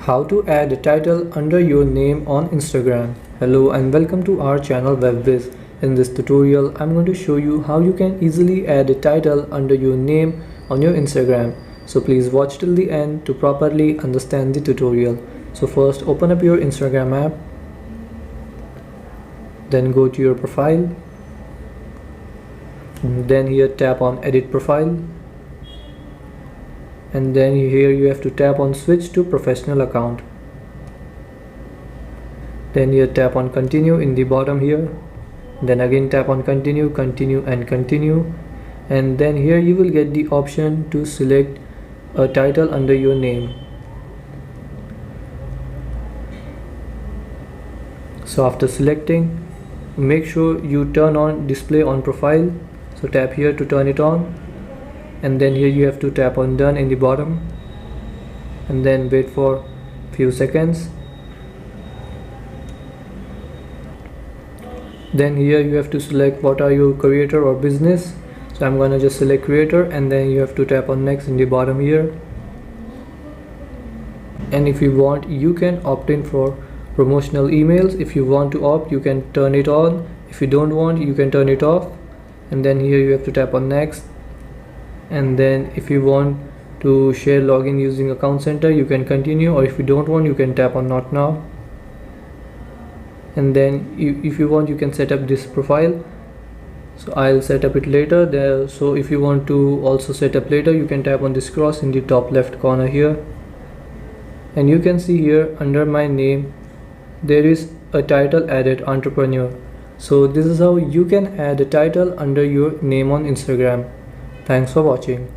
How to add a title under your name on Instagram. Hello and welcome to our channel Whizz. In this tutorial, I'm going to show you how you can easily add a title under your name on your Instagram. So please watch till the end to properly understand the tutorial. So first open up your Instagram app. Then go to your profile. Then here tap on edit profile. And then here you have to tap on switch to professional account. Then here tap on continue in the bottom here. Then again tap on continue, continue and continue. And then here you will get the option to select a title under your name. So after selecting, make sure you turn on display on profile. So tap here to turn it on. And then here you have to tap on done in the bottom and then wait for few seconds. Then here you have to select what are your creator or business. So I'm gonna just select creator and then you have to tap on next in the bottom here. And if you want, you can opt in for promotional emails. If you want to opt, you can turn it on. If you don't want, you can turn it off. And then here you have to tap on next. And then if you want to share login using account center, you can continue, or if you don't want, you can tap on not now. And then if you want, you can set up this profile. So I'll set up it later there. So if you want to also set up later, you can tap on this cross in the top left corner here. And you can see here under my name there is a title added, entrepreneur. So this is how you can add a title under your name on Instagram. Thanks for watching.